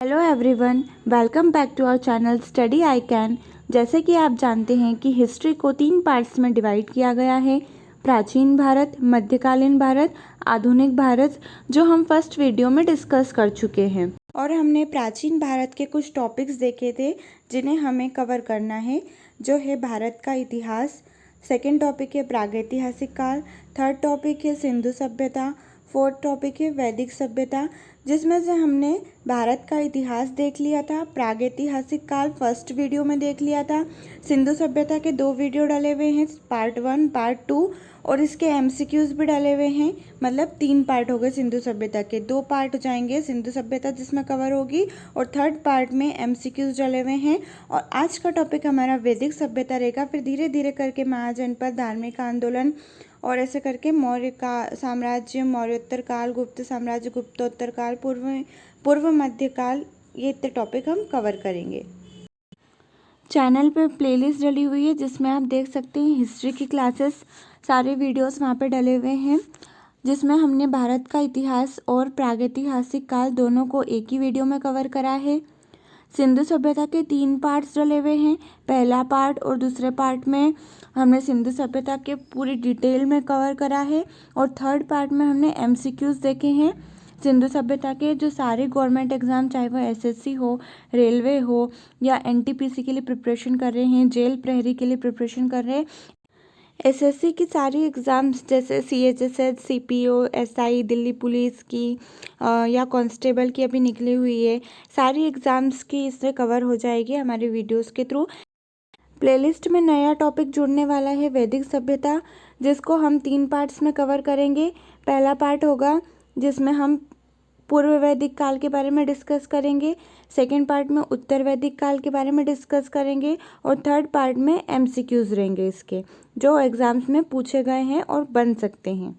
Hello everyone, welcome back to our channel study I can. जैसे कि आप जानते हैं कि हिस्ट्री को 3 पार्ट्स में डिवाइड किया गया है, प्राचीन भारत, मध्यकालीन भारत, आधुनिक भारत, जो हम फर्स्ट वीडियो में डिस्कस कर चुके हैं। और हमने प्राचीन भारत के कुछ टॉपिक्स देखे थे जिन्हें हमें कवर करना है, जो है भारत का इतिहास। सेकेंड टॉपिक है प्रागैतिहासिक काल, थर्ड टॉपिक है सिंधु सभ्यता, फोर्थ टॉपिक है वैदिक सभ्यता, जिसमें से हमने भारत का इतिहास देख लिया था, प्रागैतिहासिक काल फर्स्ट वीडियो में देख लिया था, सिंधु सभ्यता के 2 वीडियो डाले हुए हैं, पार्ट 1 पार्ट 2, और इसके एमसीक्यूज भी डाले हुए हैं। मतलब 3 पार्ट हो गए सिंधु सभ्यता के, 2 पार्ट हो जाएंगे सिंधु सभ्यता जिसमें कवर होगी, और थर्ड पार्ट में एमसीक्यूज डाले हुए हैं। और आज का टॉपिक हमारा वैदिक सभ्यता रहेगा। फिर धीरे धीरे करके महाजनपद, धार्मिक आंदोलन, और ऐसे करके मौर्य का साम्राज्य, मौर्योत्तर काल, गुप्त साम्राज्य, गुप्तोत्तर काल, पूर्व मध्य काल, ये इतने टॉपिक हम कवर करेंगे। चैनल पे प्लेलिस्ट डली हुई है जिसमें आप देख सकते हैं हिस्ट्री की क्लासेस, सारे वीडियोस वहाँ पे डले हुए हैं, जिसमें हमने भारत का इतिहास और प्रागैतिहासिक काल दोनों को एक ही वीडियो में कवर करा है। सिंधु सभ्यता के 3 पार्ट्स डले हुए हैं। पहला पार्ट और दूसरे पार्ट में हमने सिंधु सभ्यता के पूरी डिटेल में कवर करा है, और थर्ड पार्ट में हमने एमसीक्यूज देखे हैं सिंधु सभ्यता के। जो सारे गवर्नमेंट एग्जाम, चाहे वो एसएससी हो, रेलवे हो, या एनटीपीसी के लिए प्रिपरेशन कर रहे हैं, जेल प्रहरी के लिए प्रिपरेशन कर रहे हैं, एसएससी की सारी एग्ज़ाम्स जैसे सीएचएसएस, सीपीओ, एसआई, दिल्ली पुलिस की या कांस्टेबल की अभी निकली हुई है, सारी एग्ज़ाम्स की इससे कवर हो जाएगी हमारे वीडियोस के थ्रू। प्लेलिस्ट में नया टॉपिक जुड़ने वाला है वैदिक सभ्यता, जिसको हम 3 पार्ट्स में कवर करेंगे। पहला पार्ट होगा जिसमें हम पूर्व वैदिक काल के बारे में डिस्कस करेंगे, सेकेंड पार्ट में उत्तर वैदिक काल के बारे में डिस्कस करेंगे, और थर्ड पार्ट में एमसीक्यूज रहेंगे इसके, जो एग्जाम्स में पूछे गए हैं और बन सकते हैं।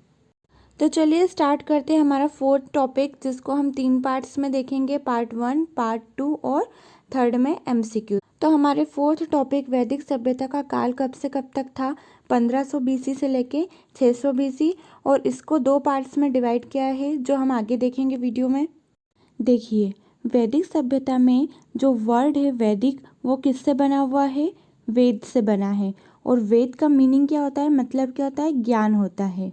तो चलिए स्टार्ट करते हैं हमारा फोर्थ टॉपिक, जिसको हम 3 पार्ट्स में देखेंगे, पार्ट 1, पार्ट 2 और थर्ड में एमसीक्यू। तो हमारे फोर्थ टॉपिक वैदिक सभ्यता का काल कब से कब तक था, 1500 बीसी से लेके 600 बीसी, और इसको 2 पार्ट्स में डिवाइड किया है, जो हम आगे देखेंगे वीडियो में। देखिए, वैदिक सभ्यता में जो वर्ड है वैदिक, वो किससे बना हुआ है, वेद से बना है। और वेद का मीनिंग क्या होता है, मतलब क्या होता है, ज्ञान होता है।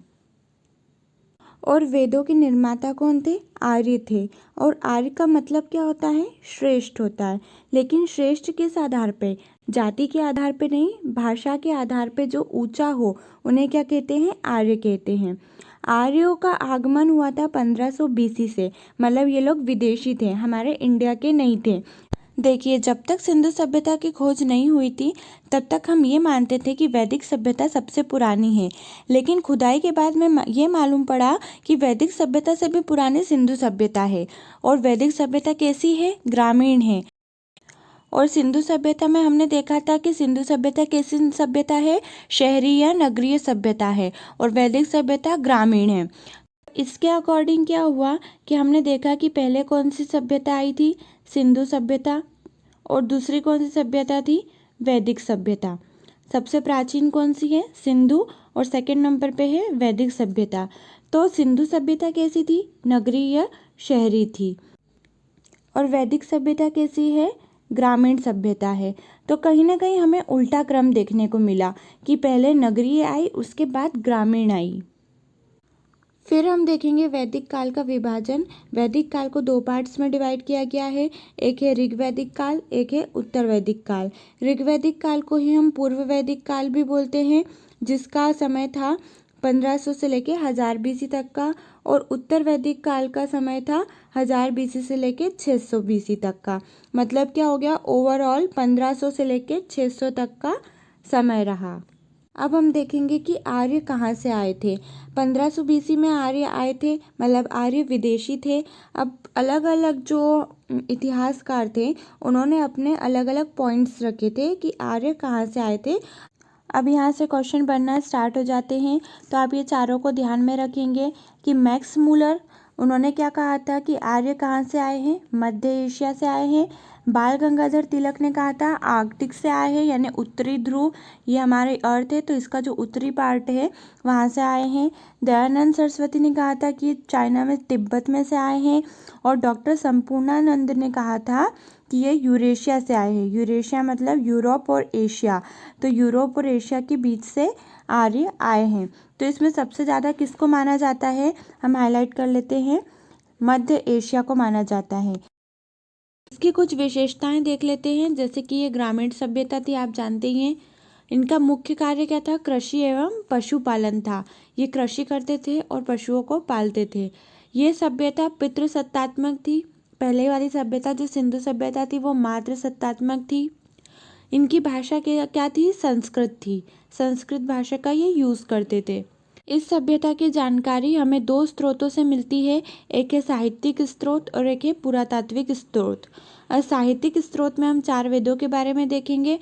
और वेदों के निर्माता कौन थे, आर्य थे। और आर्य का मतलब क्या होता है, श्रेष्ठ होता है। लेकिन श्रेष्ठ किस आधार पे, जाति के आधार पे नहीं, भाषा के आधार पे जो ऊंचा हो उन्हें क्या कहते हैं, आर्य कहते हैं। आर्यों का आगमन हुआ था 1500 बीसी से, मतलब ये लोग विदेशी थे, हमारे इंडिया के नहीं थे। देखिए, जब तक सिंधु सभ्यता की खोज नहीं हुई थी तब तक हम ये मानते थे कि वैदिक सभ्यता सबसे पुरानी है। लेकिन खुदाई के बाद में ये मालूम पड़ा कि वैदिक सभ्यता से भी पुरानी सिंधु सभ्यता है। और वैदिक सभ्यता कैसी है, ग्रामीण है। और सिंधु सभ्यता में हमने देखा था कि सिंधु सभ्यता कैसी सभ्यता है, शहरी या नगरीय सभ्यता है, और वैदिक सभ्यता ग्रामीण है। इसके अकॉर्डिंग क्या हुआ कि हमने देखा कि पहले कौन सी सभ्यता आई थी, सिंधु सभ्यता, और दूसरी कौन सी सभ्यता थी, वैदिक सभ्यता। सबसे प्राचीन कौन सी है, सिंधु, और सेकंड नंबर पे है वैदिक सभ्यता। तो सिंधु सभ्यता कैसी थी, नगरीय या शहरी थी, और वैदिक सभ्यता कैसी है, ग्रामीण सभ्यता है। तो कहीं ना कहीं हमें उल्टा क्रम देखने को मिला कि पहले नगरीय आई, उसके बाद ग्रामीण आई। फिर हम देखेंगे वैदिक काल का विभाजन। वैदिक काल को 2 पार्ट्स में डिवाइड किया गया है, एक है ऋग्वैदिक काल, एक है उत्तर वैदिक काल। ऋग्वैदिक काल को ही हम पूर्व वैदिक काल भी बोलते हैं, जिसका समय था 1500 से लेके 1000 बीसी तक का, और उत्तर वैदिक काल का समय था 1000 बीसी से लेके 600 बीसी तक का। मतलब क्या हो गया, ओवरऑल 1500 से लेके 600 तक का समय रहा। अब हम देखेंगे कि आर्य कहाँ से आए थे। 1500 बीसी में आर्य आए थे, मतलब आर्य विदेशी थे। अब अलग अलग जो इतिहासकार थे उन्होंने अपने अलग अलग पॉइंट्स रखे थे कि आर्य कहाँ से आए थे। अब यहाँ से क्वेश्चन बनना स्टार्ट हो जाते हैं, तो आप ये चारों को ध्यान में रखेंगे कि मैक्स मूलर, उन्होंने क्या कहा था कि आर्य कहाँ से आए हैं, मध्य एशिया से आए हैं। बाल गंगाधर तिलक ने कहा था आर्कटिक से आए हैं, यानी उत्तरी ध्रुव, ये हमारे अर्थ है तो इसका जो उत्तरी पार्ट है वहाँ से आए हैं। दयानंद सरस्वती ने कहा था कि चाइना में तिब्बत में से आए हैं। और डॉक्टर संपूर्णानंद ने कहा था कि ये यूरेशिया से आए हैं। यूरेशिया मतलब यूरोप और एशिया, तो यूरोप और एशिया के बीच से आर्य आए हैं। तो इसमें सबसे ज़्यादा किसको माना जाता है, हम हाईलाइट कर लेते हैं, मध्य एशिया को माना जाता है। इसकी कुछ विशेषताएं देख लेते हैं, जैसे कि ये ग्रामीण सभ्यता थी, आप जानते ही हैं। इनका मुख्य कार्य क्या था, कृषि एवं पशुपालन था। ये कृषि करते थे और पशुओं को पालते थे। ये सभ्यता पितृसत्तात्मक थी। पहले वाली सभ्यता जो सिंधु सभ्यता थी वो मातृसत्तात्मक थी। इनकी भाषा क्या थी, संस्कृत थी। संस्कृत भाषा का ये यूज़ करते थे। इस सभ्यता की जानकारी हमें दो स्रोतों से मिलती है, एक है साहित्यिक स्रोत और एक है पुरातात्विक स्रोत। और साहित्यिक स्रोत में हम 4 वेदों के बारे में देखेंगे।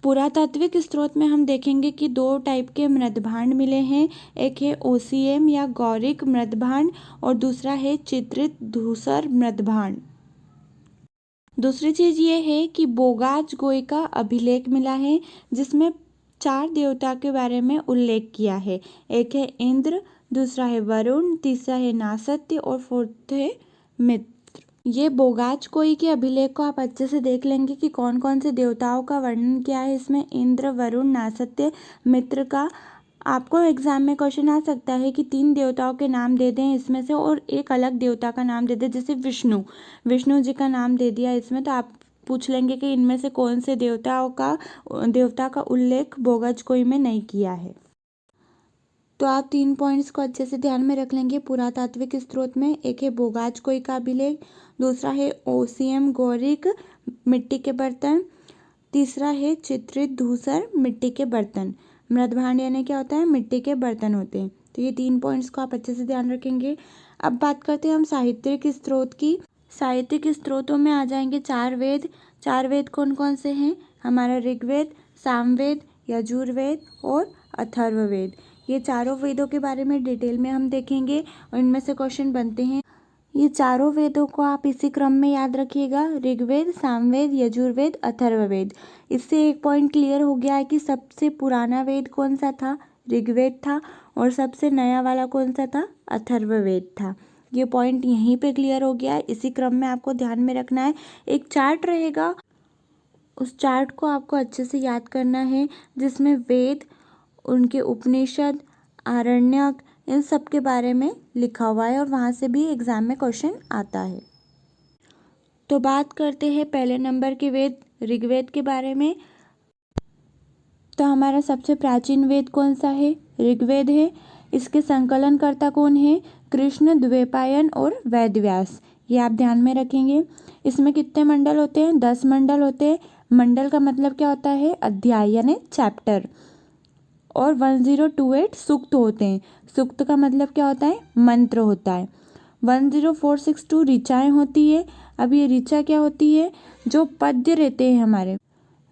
पुरातात्विक स्रोत में हम देखेंगे कि 2 टाइप के मृदभांड मिले हैं, एक है ओसीएम या गौरिक मृदभांड और दूसरा है चित्रित धूसर मृदभांड। दूसरी चीज़ ये है कि बोगाज गोई का अभिलेख मिला है, जिसमें 4 देवता के बारे में उल्लेख किया है। एक है इंद्र, दूसरा है वरुण, तीसरा है नासत्य और 4th है मित्र। ये बोगाज कोई के अभिलेख को आप अच्छे से देख लेंगे कि कौन कौन से देवताओं का वर्णन किया है इसमें, इंद्र, वरुण, नासत्य, मित्र का। आपको एग्जाम में क्वेश्चन आ सकता है कि 3 देवताओं के नाम दे दें इसमें से और एक अलग देवता का नाम दे दें, जैसे विष्णु जी का नाम दे दिया इसमें, तो आप पूछ लेंगे कि इनमें से कौन से देवता का उल्लेख बोगाज कोई में नहीं किया है। तो आप 3 पॉइंट्स को अच्छे से ध्यान में रख लेंगे। पुरातात्विक स्रोत में एक है बोगाज कोई का अभिलेख, दूसरा है ओसीएम गौरिक मिट्टी के बर्तन, तीसरा है चित्रित धूसर मिट्टी के बर्तन। मृदभांड यानी क्या होता है, मिट्टी के बर्तन होते हैं। तो ये 3 पॉइंट्स को आप अच्छे से ध्यान रखेंगे। अब बात करते हैं हम साहित्यिक स्रोत की। साहित्यिक स्रोतों में आ जाएंगे 4 वेद। 4 वेद कौन कौन से हैं, हमारा ऋग्वेद, सामवेद, यजुर्वेद और अथर्ववेद। ये चारों वेदों के बारे में डिटेल में हम देखेंगे और इनमें से क्वेश्चन बनते हैं। ये चारों वेदों को आप इसी क्रम में याद रखिएगा, ऋग्वेद, सामवेद, यजुर्वेद, अथर्ववेद। इससे एक पॉइंट क्लियर हो गया है कि सबसे पुराना वेद कौन सा था, ऋग्वेद था, और सबसे नया वाला कौन सा था, अथर्ववेद था। ये पॉइंट यहीं पे क्लियर हो गया है। इसी क्रम में आपको ध्यान में रखना है। एक चार्ट रहेगा, उस चार्ट को आपको अच्छे से याद करना है, जिसमें वेद, उनके उपनिषद, आरण्यक, इन सब के बारे में लिखा हुआ है और वहाँ से भी एग्जाम में क्वेश्चन आता है। तो बात करते हैं पहले नंबर के वेद ऋग्वेद के बारे में। तो हमारा सबसे प्राचीन वेद कौन सा है, ऋग्वेद है। इसके संकलनकर्ता कौन है, कृष्ण द्वैपायन और वेदव्यास। ये आप ध्यान में रखेंगे। इसमें कितने मंडल होते हैं, 10 मंडल होते हैं। मंडल का मतलब क्या होता है, अध्याय यानी चैप्टर। और 1028 सूक्त होते हैं। सूक्त का मतलब क्या होता है, मंत्र होता है। 10462 ऋचाएँ होती है। अब ये ऋचा क्या होती है, जो पद्य रहते हैं हमारे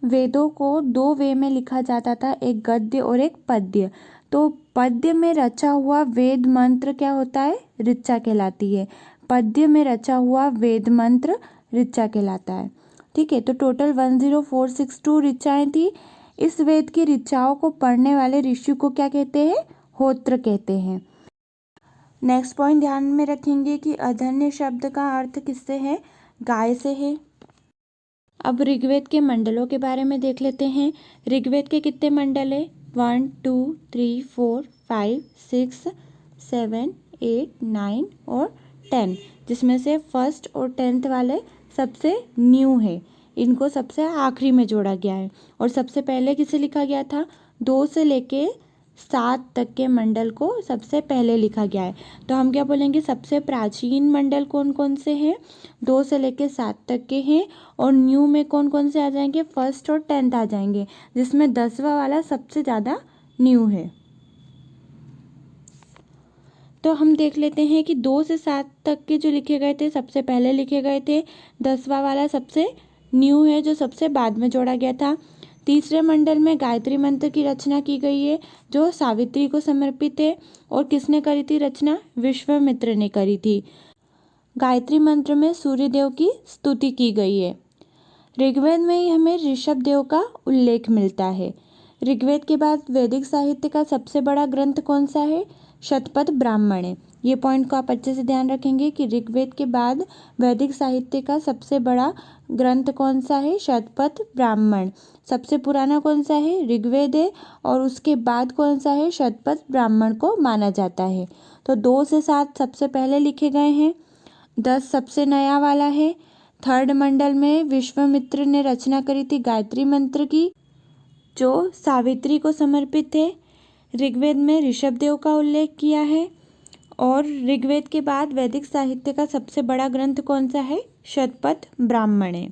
वेदों को 2 वे में लिखा जाता था, एक गद्य और एक पद्य। तो पद्य में रचा हुआ वेद मंत्र क्या होता है, ऋचा कहलाती है। पद्य में रचा हुआ वेद मंत्र ऋचा कहलाता है। ठीक है, तो टोटल 10462 ऋचाएँ थी। इस वेद की ऋचाओं को पढ़ने वाले ऋषि को क्या कहते हैं, होत्र कहते हैं। नेक्स्ट पॉइंट ध्यान में रखेंगे कि अधन्य शब्द का अर्थ किससे है, गाय से है। अब ऋग्वेद के मंडलों के बारे में देख लेते हैं। ऋग्वेद के कितने मंडल है, 1 2 3 4 5 6 7 8 9 और 10, जिसमें से 1st और 10th वाले सबसे न्यू है। इनको सबसे आखिरी में जोड़ा गया है। और सबसे पहले किसे लिखा गया था, 2 से लेके 7 तक के मंडल को सबसे पहले लिखा गया है। तो हम क्या बोलेंगे, सबसे प्राचीन मंडल कौन कौन से हैं, 2 से लेके 7 तक के हैं। और न्यू में कौन कौन से आ जाएंगे, 1st और 10th आ जाएंगे, जिसमें 10वां वाला सबसे ज़्यादा न्यू है। तो हम देख लेते हैं कि 2 से 7 तक के जो लिखे गए थे सबसे पहले लिखे गए थे। 10वां वाला सबसे न्यू है, जो सबसे बाद में जोड़ा गया था। तीसरे मंडल में गायत्री मंत्र की रचना की गई है, जो सावित्री को समर्पित है। और किसने करी थी रचना, विश्वामित्र ने करी थी। गायत्री मंत्र में सूर्य देव की स्तुति की गई है। ऋग्वेद में ही हमें ऋषभ देव का उल्लेख मिलता है। ऋग्वेद के बाद वैदिक साहित्य का सबसे बड़ा ग्रंथ कौन सा है? शतपथ ब्राह्मण है। ये पॉइंट को आप अच्छे से ध्यान रखेंगे कि ऋग्वेद के बाद वैदिक साहित्य का सबसे बड़ा ग्रंथ कौन सा है? शतपथ ब्राह्मण। सबसे पुराना कौन सा है? ऋग्वेद है, और उसके बाद कौन सा है? शतपथ ब्राह्मण को माना जाता है। तो 2 से 7 सबसे पहले लिखे गए हैं, 10 सबसे नया वाला है। थर्ड मंडल में विश्वामित्र ने रचना करी थी गायत्री मंत्र की, जो सावित्री को समर्पित है। ऋग्वेद में ऋषभ देव का उल्लेख किया है, और ऋग्वेद के बाद वैदिक साहित्य का सबसे बड़ा ग्रंथ कौन सा है? शतपथ ब्राह्मण है।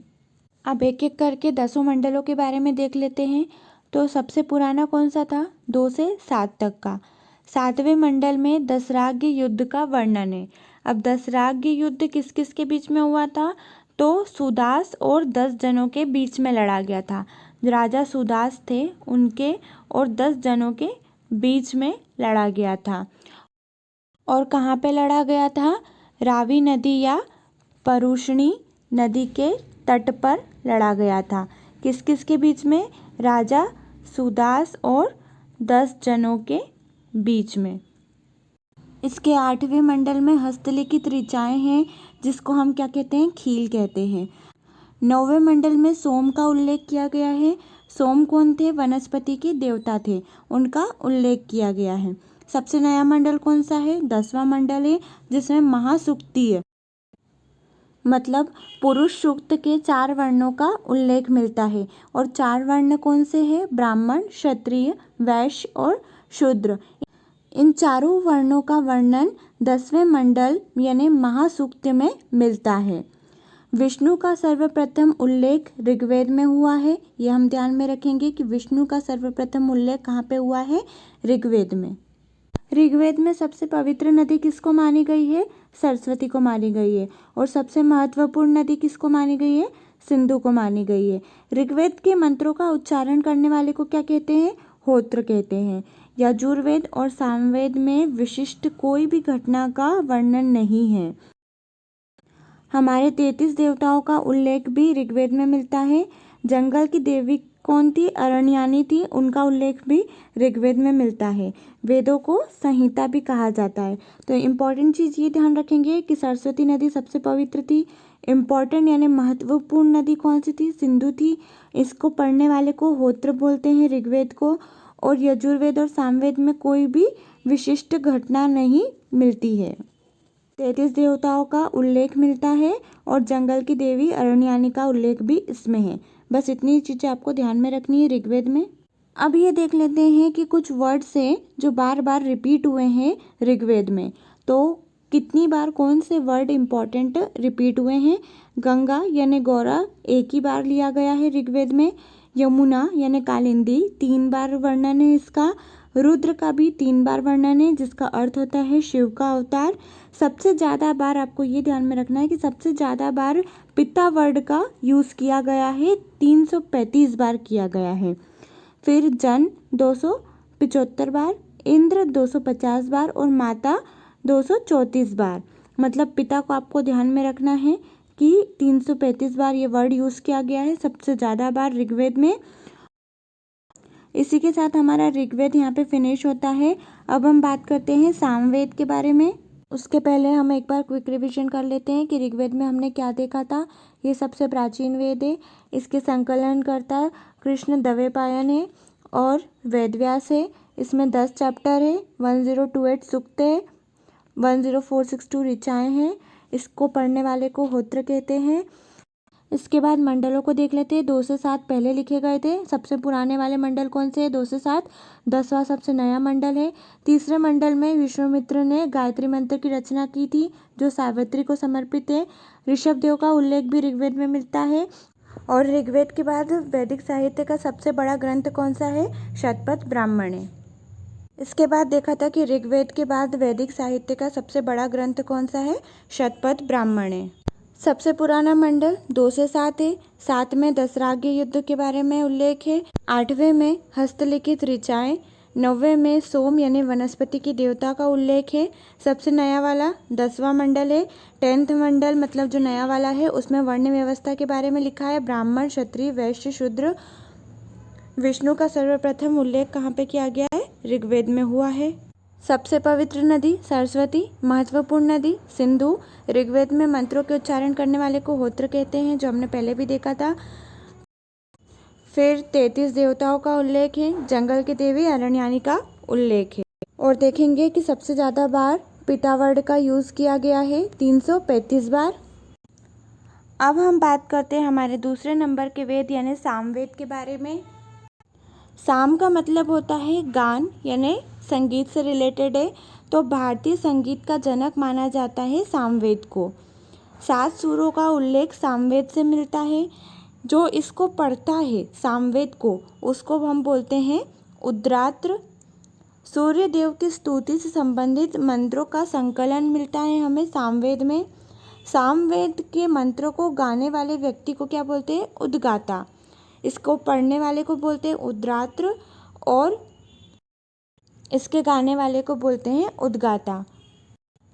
अब एक एक करके 10 मंडलों के बारे में देख लेते हैं। तो सबसे पुराना कौन सा था? 2 से 7 तक का। 7वें मंडल में दशराग्य युद्ध का वर्णन है। अब दशराग्य युद्ध किस किस के बीच में हुआ था? तो सुदास और 10 जनों के बीच में लड़ा गया था। राजा सुदास थे, उनके और 10 जनों के बीच में लड़ा गया था। और कहाँ पे लड़ा गया था? रावी नदी या परुष्णी नदी के तट पर लड़ा गया था। किस किस के बीच में? राजा सुदास और 10 जनों के बीच में। इसके 8वें मंडल में हस्तलिखित ऋचाएँ हैं, जिसको हम क्या कहते हैं? खील कहते हैं। 9वें मंडल में सोम का उल्लेख किया गया है। सोम कौन थे? वनस्पति के देवता थे, उनका उल्लेख किया गया है। सबसे नया मंडल कौन सा है? 10वां मंडल है, जिसमें महासूक्ति है, मतलब पुरुष सूक्त के 4 वर्णों का उल्लेख मिलता है। और 4 वर्ण कौन से हैं? ब्राह्मण, क्षत्रिय, वैश्य और शूद्र। इन चारों वर्णों का वर्णन 10वें मंडल यानी महासूक्त में मिलता है। विष्णु का सर्वप्रथम उल्लेख ऋग्वेद में हुआ है। यह हम ध्यान में रखेंगे कि विष्णु का सर्वप्रथम उल्लेख कहाँ पे हुआ है? ऋग्वेद में। ऋग्वेद में सबसे पवित्र नदी किसको मानी गई है? सरस्वती को मानी गई है। और सबसे महत्वपूर्ण नदी किसको मानी गई है? सिंधु को मानी गई है। ऋग्वेद के मंत्रों का उच्चारण करने वाले को क्या कहते हैं? होत्र कहते हैं। यजुर्वेद और सामवेद में विशिष्ट कोई भी घटना का वर्णन नहीं है। हमारे 33 देवताओं का उल्लेख भी ऋग्वेद में मिलता है। जंगल की देवी कौन थी? अरण्यानी थी, उनका उल्लेख भी ऋग्वेद में मिलता है। वेदों को संहिता भी कहा जाता है। तो इम्पॉर्टेंट चीज़ ये ध्यान रखेंगे कि सरस्वती नदी सबसे पवित्र थी। इम्पॉर्टेंट यानी महत्वपूर्ण नदी कौन सी थी? सिंधु थी। इसको पढ़ने वाले को होत्र बोलते हैं ऋग्वेद को। और यजुर्वेद और सामवेद में कोई भी विशिष्ट घटना नहीं मिलती है। 33 देवताओं का उल्लेख मिलता है, और जंगल की देवी अरण्यानी का उल्लेख भी इसमें है। बस इतनी चीज़ें आपको ध्यान में रखनी है ऋग्वेद में। अब ये देख लेते हैं कि कुछ वर्ड्स हैं जो बार बार रिपीट हुए हैं ऋग्वेद में। तो कितनी बार कौन से वर्ड इम्पॉर्टेंट रिपीट हुए हैं? गंगा यानी गौरा एक ही बार लिया गया है ऋग्वेद में। यमुना यानी कालिंदी 3 बार वर्णन है इसका। रुद्र का भी 3 बार वर्णन है, जिसका अर्थ होता है शिव का अवतार। सबसे ज़्यादा बार आपको ये ध्यान में रखना है कि सबसे ज़्यादा बार पिता वर्ड का यूज़ किया गया है, 335 बार किया गया है। फिर जन 275 बार, इंद्र 250 बार और माता 234 बार। मतलब पिता को आपको ध्यान में रखना है कि 335 बार ये वर्ड यूज़ किया गया है, सबसे ज़्यादा बार ऋग्वेद में। इसी के साथ हमारा ऋग्वेद यहाँ पे फिनिश होता है। अब हम बात करते हैं सामवेद के बारे में। उसके पहले हम एक बार क्विक रिवीजन कर लेते हैं कि ऋग्वेद में हमने क्या देखा था। ये सबसे प्राचीन वेद है। इसके संकलनकर्ता कृष्ण द्वैपायन है और वेदव्यास है। इसमें 10 चैप्टर है, 1028 सूक्त है, 10462 ऋचाएँ हैं। इसको पढ़ने वाले को होत्र कहते हैं। इसके बाद मंडलों को देख लेते हैं। 2 से 7 पहले लिखे गए थे। सबसे पुराने वाले मंडल कौन से हैं? 2 से 7। 10वां सबसे नया मंडल है। तीसरे मंडल में विश्वामित्र ने गायत्री मंत्र की रचना की थी, जो सावित्री को समर्पित है। ऋषभ देव का उल्लेख भी ऋग्वेद में मिलता है। और ऋग्वेद के बाद वैदिक साहित्य का सबसे बड़ा ग्रंथ कौन सा है? शतपथ ब्राह्मण है। इसके बाद देखा था कि ऋग्वेद के बाद वैदिक साहित्य का सबसे बड़ा ग्रंथ कौन सा है? शतपथ ब्राह्मण है। सबसे पुराना मंडल 2 से 7 है। 7 में दशराग्य युद्ध के बारे में उल्लेख है। 8वें में हस्तलिखित ऋचाएँ, 9वें में सोम यानी वनस्पति की देवता का उल्लेख है। सबसे नया वाला 10वां मंडल है। 10th मंडल मतलब जो नया वाला है उसमें वर्ण व्यवस्था के बारे में लिखा है, ब्राह्मण, क्षत्रिय, वैश्य, शूद्र। विष्णु का सर्वप्रथम उल्लेख कहाँ पे किया गया है? ऋग्वेद में हुआ है। सबसे पवित्र नदी सरस्वती, महत्वपूर्ण नदी सिंधु। ऋग्वेद में मंत्रों के उच्चारण करने वाले को होत्र कहते हैं, जो हमने पहले भी देखा था। फिर 33 देवताओं का उल्लेख है, जंगल की देवी अरण्यानी का उल्लेख है। और देखेंगे कि सबसे ज़्यादा बार पिता वर्ड का यूज़ किया गया है, 335 बार। अब हम बात करते हैं हमारे दूसरे नंबर के वेद यानी सामवेद के बारे में। साम का मतलब होता है गान यानी संगीत से रिलेटेड है, तो भारतीय संगीत का जनक माना जाता है सामवेद को। 7 सुरों का उल्लेख सामवेद से मिलता है। जो इसको पढ़ता है सामवेद को, उसको हम बोलते हैं उद्रात्र। सूर्य देव की स्तुति से संबंधित मंत्रों का संकलन मिलता है हमें सामवेद में। सामवेद के मंत्रों को गाने वाले व्यक्ति को क्या बोलते हैं? उद्गाता। इसको पढ़ने वाले को बोलते हैं उद्रात्र और इसके गाने वाले को बोलते हैं उद्गाता।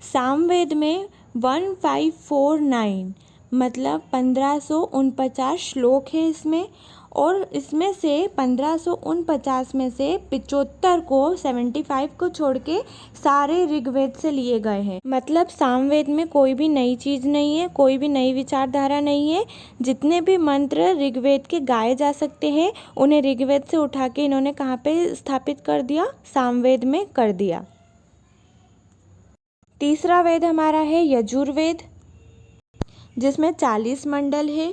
सामवेद में 1549 मतलब 1549 श्लोक है इसमें, और इसमें से 1549 में से 75 को 75 को छोड़ के सारे ऋग्वेद से लिए गए हैं। मतलब सामवेद में कोई भी नई चीज़ नहीं है, कोई भी नई विचारधारा नहीं है। जितने भी मंत्र ऋग्वेद के गाए जा सकते हैं उन्हें ऋग्वेद से उठा के इन्होंने कहाँ पे स्थापित कर दिया? सामवेद में कर दिया। तीसरा वेद हमारा है यजुर्वेद, जिसमें 40 मंडल है,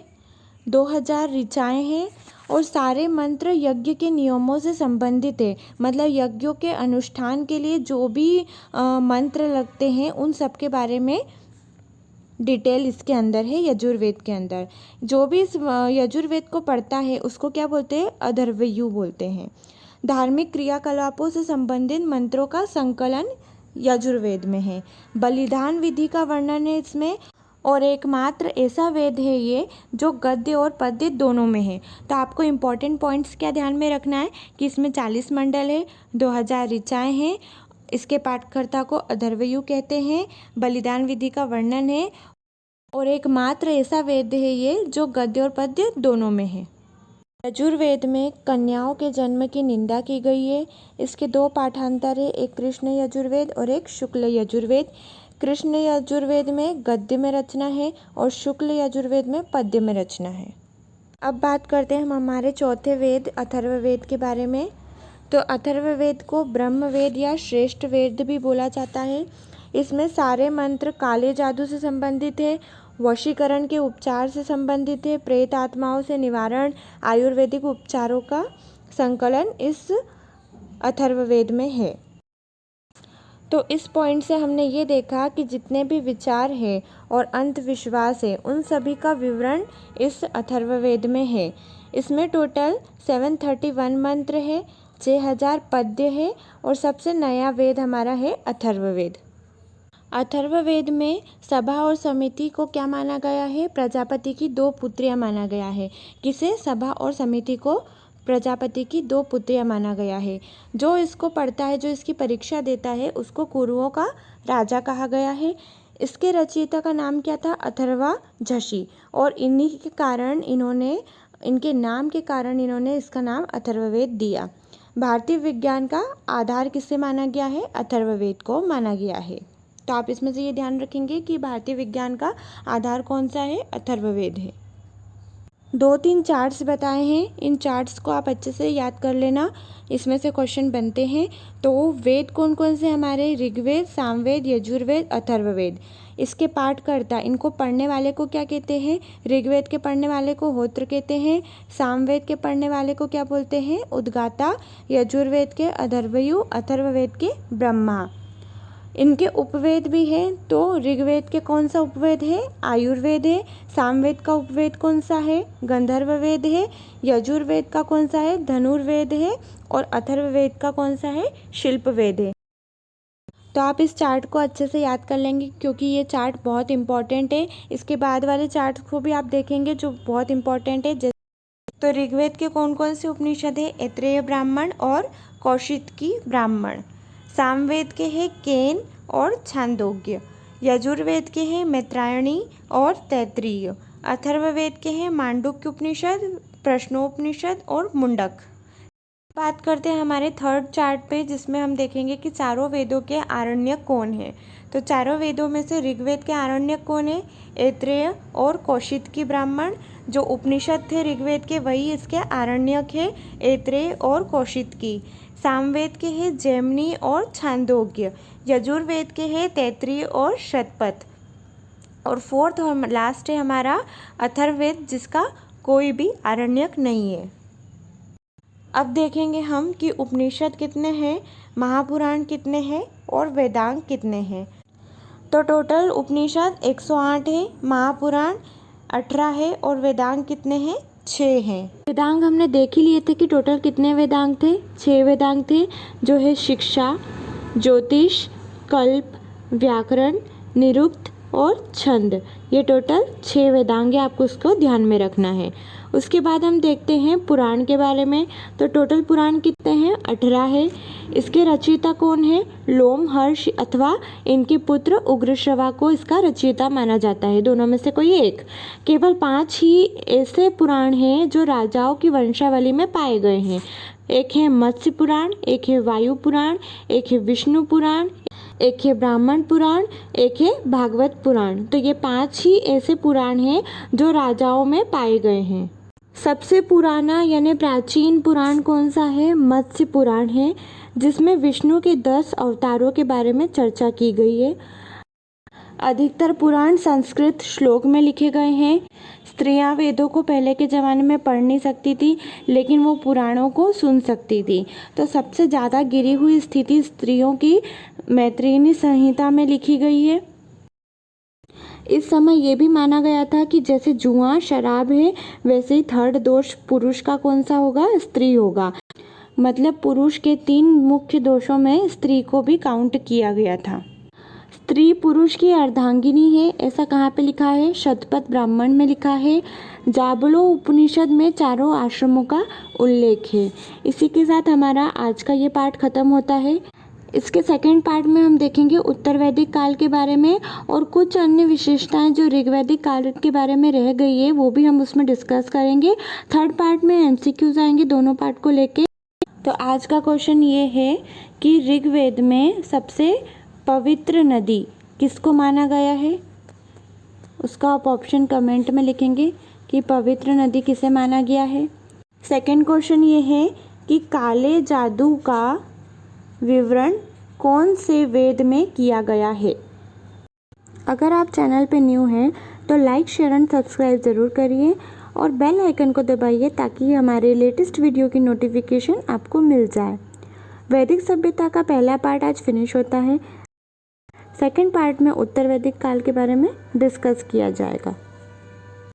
2000 ऋचाएँ हैं और सारे मंत्र यज्ञ के नियमों से संबंधित है। मतलब यज्ञों के अनुष्ठान के लिए जो भी मंत्र लगते हैं उन सब के बारे में डिटेल इसके अंदर है यजुर्वेद के अंदर। जो भी इस यजुर्वेद को पढ़ता है उसको क्या बोलते हैं? अथर्वयु बोलते हैं। धार्मिक क्रियाकलापों से संबंधित मंत्रों का संकलन यजुर्वेद में है। बलिदान विधि का वर्णन है इसमें, और एकमात्र ऐसा वेद है ये जो गद्य और पद्य दोनों में है। तो आपको इम्पोर्टेंट पॉइंट्स क्या ध्यान में रखना है कि इसमें 40 मंडल है, 2000 ऋचाएँ हैं, इसके पाठकर्ता को अथर्वयु कहते हैं, बलिदान विधि का वर्णन है, और एकमात्र ऐसा वेद है ये जो गद्य और पद्य दोनों में है। यजुर्वेद में कन्याओं के जन्म की निंदा की गई है। इसके 2 पाठांतर है, एक कृष्ण यजुर्वेद और एक शुक्ल यजुर्वेद। कृष्ण यजुर्वेद में गद्य में रचना है और शुक्ल यजुर्वेद में पद्य में रचना है। अब बात करते हैं हम हमारे चौथे वेद अथर्ववेद के बारे में। तो अथर्ववेद को ब्रह्मवेद या श्रेष्ठ वेद भी बोला जाता है। इसमें सारे मंत्र काले जादू से संबंधित है, वशीकरण के उपचार से संबंधित है, प्रेत आत्माओं से निवारण, आयुर्वेदिक उपचारों का संकलन इस अथर्ववेद में है। तो इस पॉइंट से हमने ये देखा कि जितने भी विचार है और अंधविश्वास है उन सभी का विवरण इस अथर्ववेद में है। इसमें टोटल 731 मंत्र है, 6000 पद्य है और सबसे नया वेद हमारा है अथर्ववेद। अथर्ववेद में सभा और समिति को क्या माना गया है? प्रजापति की 2 पुत्रियां माना गया है। किसे? सभा और समिति को प्रजापति की 2 पुत्रियां माना गया है। जो इसको पढ़ता है, जो इसकी परीक्षा देता है, उसको कुरुओं का राजा कहा गया है। इसके रचयिता का नाम क्या था? अथर्वाझषि, और इन्हीं के कारण इनके नाम के कारण इन्होंने इसका नाम अथर्ववेद दिया। भारतीय विज्ञान का आधार किसे माना गया है? अथर्ववेद को माना गया है। तो आप इसमें से ये ध्यान रखेंगे कि भारतीय विज्ञान का आधार कौन सा है? अथर्ववेद है। 2-3 चार्ट्स बताए हैं, इन चार्ट्स को आप अच्छे से याद कर लेना, इसमें से क्वेश्चन बनते हैं। तो वेद कौन कौन से हमारे? ऋग्वेद, सामवेद, यजुर्वेद, अथर्ववेद। इसके पाठकर्ता, इनको पढ़ने वाले को क्या कहते हैं? ऋग्वेद के पढ़ने वाले को होत्र कहते हैं, सामवेद के पढ़ने वाले को क्या बोलते हैं? उद्गाता, यजुर्वेद के अथर्वयु, अथर्ववेद के ब्रह्मा। इनके उपवेद भी हैं, तो ऋग्वेद के कौन सा उपवेद है? आयुर्वेद है। सामवेद का उपवेद कौन सा है? गंधर्ववेद है। यजुर्वेद का कौन सा है? धनुर्वेद है। और अथर्ववेद का कौन सा है? शिल्पवेद है। तो आप इस चार्ट को अच्छे से याद कर लेंगे क्योंकि ये चार्ट बहुत इंपॉर्टेंट है। इसके बाद वाले चार्ट को भी आप देखेंगे जो बहुत इंपॉर्टेंट है। तो ऋग्वेद के कौन कौन से उपनिषद है? ऐत्रेय ब्राह्मण और कौशिकी ब्राह्मण। सामवेद के हैं केन और छांदोग्य। यजुर्वेद के हैं मैत्रायणी और तैत्तिरीय। अथर्ववेद के हैं मांडुक्य उपनिषद, प्रश्नोपनिषद और मुंडक। बात करते हैं हमारे थर्ड चार्ट पे, जिसमें हम देखेंगे कि चारों वेदों के आरण्यक कौन है। तो चारों वेदों में से ऋग्वेद के आरण्यक कौन है? ऐत्रेय और कौशिकी ब्राह्मण। जो उपनिषद थे ऋग्वेद के, वही इसके आरण्यक है, ऐत्रेय और कौशिकी। सामवेद के हैं जैमिनी और छांदोग्य। यजुर्वेद के हैं तैत्तिरीय और शतपथ। और फोर्थ और लास्ट है हमारा अथर्ववेद, जिसका कोई भी आरण्यक नहीं है। अब देखेंगे हम कि उपनिषद कितने हैं, महापुराण कितने हैं और वेदांग कितने हैं। तो टोटल उपनिषद 108 है, महापुराण 18 है और वेदांग कितने हैं? 6 हैं। वेदांग हमने देख ही लिए थे कि टोटल कितने वेदांग थे? 6 वेदांग थे, जो है शिक्षा, ज्योतिष, कल्प, व्याकरण, निरुक्त और छंद। ये टोटल 6 वेदांग है, आपको उसको ध्यान में रखना है। उसके बाद हम देखते हैं पुराण के बारे में। तो टोटल पुराण कितने हैं? 18 है। इसके रचयिता कौन है? लोमहर्ष अथवा इनके पुत्र उग्रश्रवा को इसका रचयिता माना जाता है, दोनों में से कोई एक। केवल 5 ही ऐसे पुराण हैं जो राजाओं की वंशावली में पाए गए हैं। एक है मत्स्य पुराण, एक है वायु पुराण, एक है विष्णु पुराण, एक है ब्राह्मण पुराण, एक है भागवत पुराण। तो ये 5 ही ऐसे पुराण हैं जो राजाओं में पाए गए हैं। सबसे पुराना यानी प्राचीन पुराण कौन सा है? मत्स्य पुराण है, जिसमें विष्णु के 10 अवतारों के बारे में चर्चा की गई है। अधिकतर पुराण संस्कृत श्लोक में लिखे गए हैं। स्त्रियां वेदों को पहले के ज़माने में पढ़ नहीं सकती थी, लेकिन वो पुराणों को सुन सकती थी। तो सबसे ज़्यादा गिरी हुई स्थिति स्त्रियों की मैत्रेयी संहिता में लिखी गई है। इस समय ये भी माना गया था कि जैसे जुआ शराब है, वैसे ही थर्ड दोष पुरुष का कौन सा होगा? स्त्री होगा। मतलब पुरुष के 3 मुख्य दोषों में स्त्री को भी काउंट किया गया था। स्त्री पुरुष की अर्धांगिनी है, ऐसा कहाँ पे लिखा है? शतपथ ब्राह्मण में लिखा है। जाबलो उपनिषद में चारों आश्रमों का उल्लेख है। इसी के साथ हमारा आज का ये पार्ट खत्म होता है। इसके सेकंड पार्ट में हम देखेंगे उत्तर वैदिक काल के बारे में और कुछ अन्य विशेषताएं जो ऋग्वैदिक काल के बारे में रह गई है, वो भी हम उसमें डिस्कस करेंगे। थर्ड पार्ट में MCQs आएंगे दोनों पार्ट को लेके। तो आज का क्वेश्चन ये है कि ऋग्वेद में सबसे पवित्र नदी किसको माना गया है? उसका आप ऑप्शन कमेंट में लिखेंगे कि पवित्र नदी किसे माना गया है। सेकंड क्वेश्चन ये है कि काले जादू का विवरण कौन से वेद में किया गया है? अगर आप चैनल पे न्यू हैं तो लाइक, शेयर एंड सब्सक्राइब ज़रूर करिए और बेल आइकन को दबाइए ताकि हमारे लेटेस्ट वीडियो की नोटिफिकेशन आपको मिल जाए। वैदिक सभ्यता का पहला पार्ट आज फिनिश होता है। सेकंड पार्ट में उत्तर वैदिक काल के बारे में डिस्कस किया जाएगा।